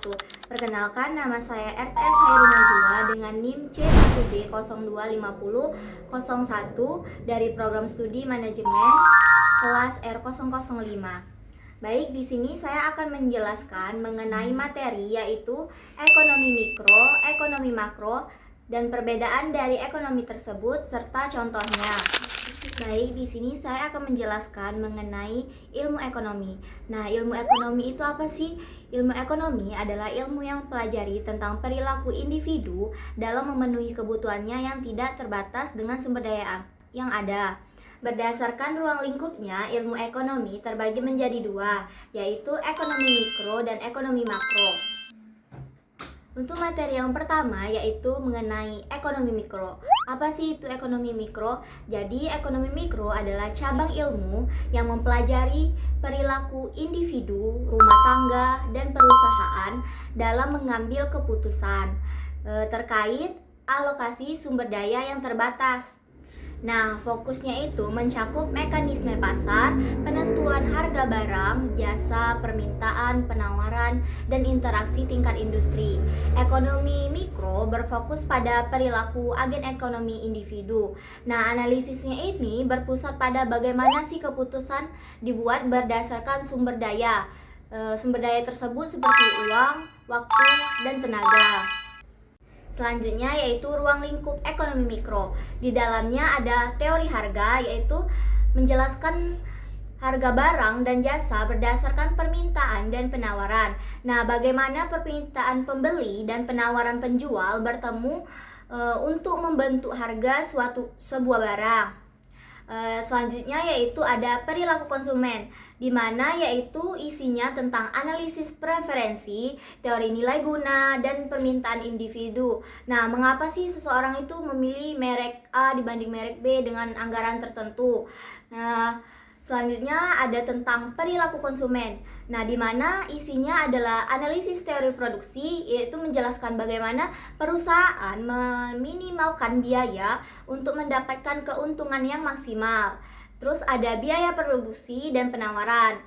wabarakatuh. Perkenalkan, nama saya RTS Hairul Najwa dengan NIM C1B025001 dari program studi manajemen kelas R005. Baik, di sini saya akan menjelaskan mengenai materi yaitu ekonomi mikro, ekonomi makro, dan perbedaan dari ekonomi tersebut serta contohnya. Baik, di sini saya akan menjelaskan mengenai ilmu ekonomi. Nah, ilmu ekonomi itu apa sih? Ilmu ekonomi adalah ilmu yang mempelajari tentang perilaku individu dalam memenuhi kebutuhannya yang tidak terbatas dengan sumber daya yang ada. Berdasarkan ruang lingkupnya, ilmu ekonomi terbagi menjadi dua, yaitu ekonomi mikro dan ekonomi makro. Untuk materi yang pertama yaitu mengenai ekonomi mikro. Apa sih itu ekonomi mikro? Jadi ekonomi mikro adalah cabang ilmu yang mempelajari perilaku individu, rumah tangga, dan perusahaan dalam mengambil keputusan terkait alokasi sumber daya yang terbatas. Nah, fokusnya itu mencakup mekanisme pasar, penentuan harga barang, jasa, permintaan, penawaran, dan interaksi tingkat industri. Ekonomi mikro berfokus pada perilaku agen ekonomi individu. Nah, analisisnya ini berpusat pada bagaimana sih keputusan dibuat berdasarkan sumber daya. Sumber daya tersebut seperti uang, waktu, dan tenaga. Selanjutnya yaitu ruang lingkup ekonomi mikro. Di dalamnya ada teori harga, yaitu menjelaskan harga barang dan jasa berdasarkan permintaan dan penawaran. Nah, bagaimana permintaan pembeli dan penawaran penjual bertemu untuk membentuk harga sebuah barang. Selanjutnya yaitu ada perilaku konsumen, di mana yaitu isinya tentang analisis preferensi, teori nilai guna, dan permintaan individu. Nah, mengapa sih seseorang itu memilih merek A dibanding merek B dengan anggaran tertentu? Nah, selanjutnya ada tentang perilaku konsumen. Nah, di mana isinya adalah analisis teori produksi, yaitu menjelaskan bagaimana perusahaan meminimalkan biaya untuk mendapatkan keuntungan yang maksimal. Terus ada biaya produksi dan penawaran.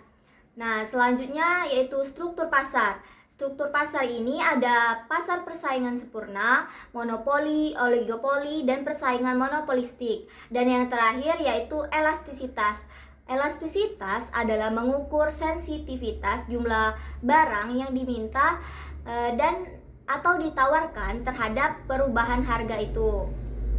Nah, selanjutnya yaitu struktur pasar. Struktur pasar ini ada pasar persaingan sempurna, monopoli, oligopoli, dan persaingan monopolistik. Dan yang terakhir yaitu elastisitas. Elastisitas adalah mengukur sensitivitas jumlah barang yang diminta dan atau ditawarkan terhadap perubahan harga itu.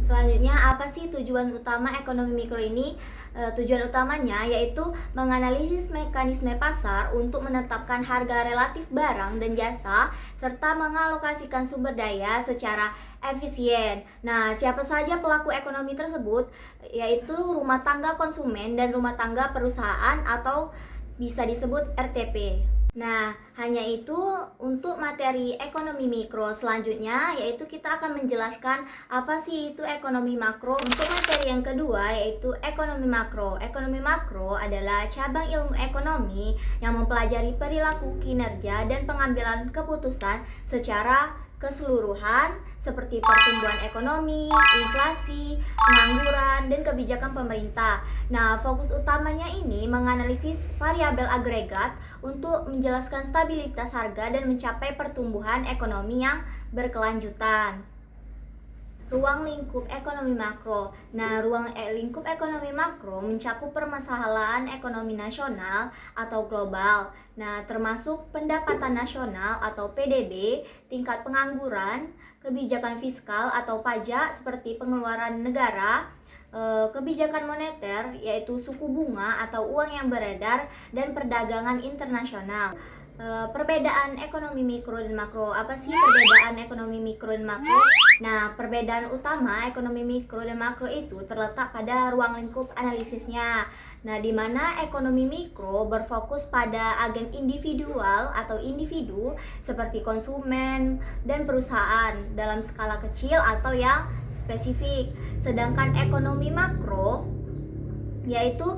Selanjutnya, apa sih tujuan utama ekonomi mikro ini? Tujuan utamanya yaitu menganalisis mekanisme pasar untuk menetapkan harga relatif barang dan jasa serta mengalokasikan sumber daya secara efisien. Nah, siapa saja pelaku ekonomi tersebut? Yaitu rumah tangga konsumen dan rumah tangga perusahaan atau bisa disebut RTP. Nah, hanya itu untuk materi ekonomi mikro. Selanjutnya yaitu kita akan menjelaskan apa sih itu ekonomi makro. Untuk materi yang kedua yaitu ekonomi makro. Ekonomi makro adalah cabang ilmu ekonomi yang mempelajari perilaku, kinerja, dan pengambilan keputusan secara keseluruhan seperti pertumbuhan ekonomi, inflasi, pengangguran, dan kebijakan pemerintah. Nah, fokus utamanya ini menganalisis variabel agregat untuk menjelaskan stabilitas harga dan mencapai pertumbuhan ekonomi yang berkelanjutan. Ruang lingkup ekonomi makro. Nah, ruang lingkup ekonomi makro mencakup permasalahan ekonomi nasional atau global. Nah, termasuk pendapatan nasional atau PDB, tingkat pengangguran, kebijakan fiskal atau pajak seperti pengeluaran negara, kebijakan moneter yaitu suku bunga atau uang yang beredar, dan perdagangan internasional. Perbedaan ekonomi mikro dan makro. Apa sih perbedaan ekonomi mikro dan makro? Nah, perbedaan utama ekonomi mikro dan makro itu terletak pada ruang lingkup analisisnya. Nah, di mana ekonomi mikro berfokus pada agen individual atau individu seperti konsumen dan perusahaan dalam skala kecil atau yang spesifik. Sedangkan ekonomi makro yaitu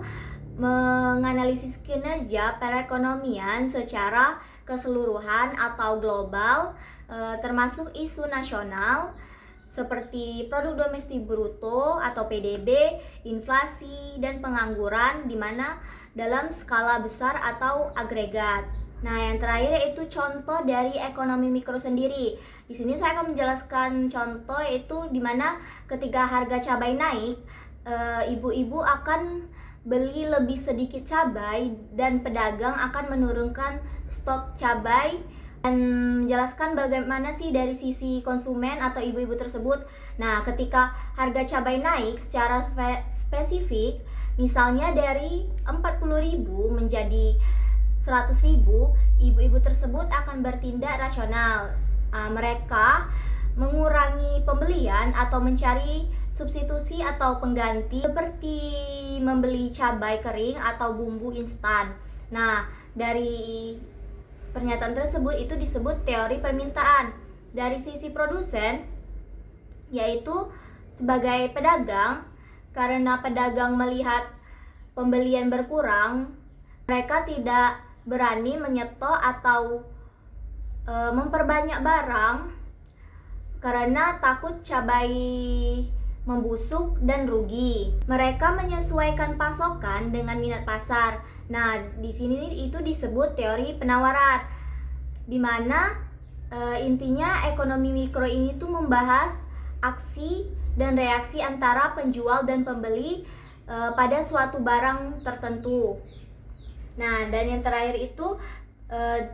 menganalisis kinerja perekonomian secara keseluruhan atau global, termasuk isu nasional seperti produk domestik bruto atau PDB, inflasi, dan pengangguran di mana dalam skala besar atau agregat. Nah, yang terakhir yaitu contoh dari ekonomi mikro sendiri. Di sini saya akan menjelaskan contoh, yaitu di mana ketika harga cabai naik, ibu-ibu akan beli lebih sedikit cabai dan pedagang akan menurunkan stok cabai, dan menjelaskan bagaimana sih dari sisi konsumen atau ibu-ibu tersebut. Nah, ketika harga cabai naik secara spesifik, misalnya dari 40.000 menjadi 100.000, ibu-ibu tersebut akan bertindak rasional. Mereka mengurangi pembelian atau mencari substitusi atau pengganti seperti membeli cabai kering atau bumbu instan. Nah, dari pernyataan tersebut itu disebut teori permintaan. Dari sisi produsen, yaitu sebagai pedagang, karena pedagang melihat pembelian berkurang, mereka tidak berani menyetok atau memperbanyak barang karena takut cabai membusuk dan rugi. Mereka menyesuaikan pasokan dengan minat pasar. Nah, di sini itu disebut teori penawaran, di mana intinya ekonomi mikro ini tuh membahas aksi dan reaksi antara penjual dan pembeli pada suatu barang tertentu. Nah, dan yang terakhir itu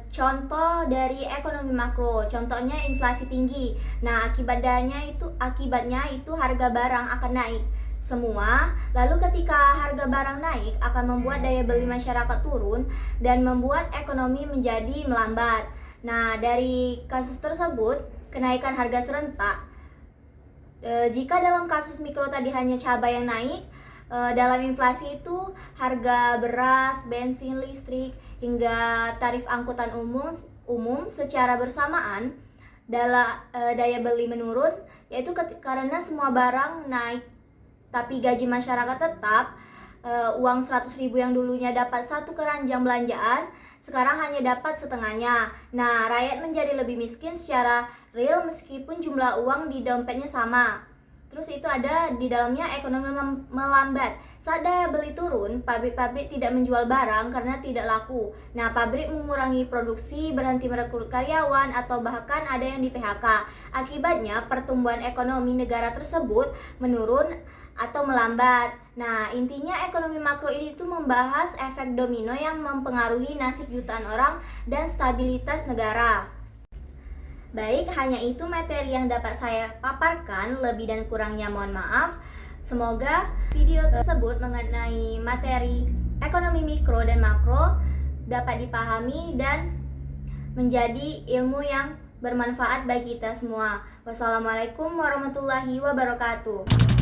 contoh dari ekonomi makro. Contohnya inflasi tinggi. Nah, akibatnya itu harga barang akan naik semua. Lalu ketika harga barang naik akan membuat daya beli masyarakat turun dan membuat ekonomi menjadi melambat. Nah, dari kasus tersebut, kenaikan harga serentak. Jika dalam kasus mikro tadi hanya cabai yang naik, dalam inflasi itu harga beras, bensin, listrik, hingga tarif angkutan umum secara bersamaan daya beli menurun, yaitu karena semua barang naik tapi gaji masyarakat tetap. Uang 100.000 yang dulunya dapat satu keranjang belanjaan sekarang hanya dapat setengahnya. Nah, rakyat menjadi lebih miskin secara real meskipun jumlah uang di dompetnya sama. Terus itu ada di dalamnya ekonomi melambat. Saat daya beli turun, pabrik-pabrik tidak menjual barang karena tidak laku. Nah, pabrik mengurangi produksi, berhenti merekrut karyawan, atau bahkan ada yang di PHK. Akibatnya, pertumbuhan ekonomi negara tersebut menurun atau melambat. Nah, intinya ekonomi makro ini tuh membahas efek domino yang mempengaruhi nasib jutaan orang dan stabilitas negara. Baik, hanya itu materi yang dapat saya paparkan, lebih dan kurangnya mohon maaf. Semoga video tersebut mengenai materi ekonomi mikro dan makro dapat dipahami dan menjadi ilmu yang bermanfaat bagi kita semua. Wassalamualaikum warahmatullahi wabarakatuh.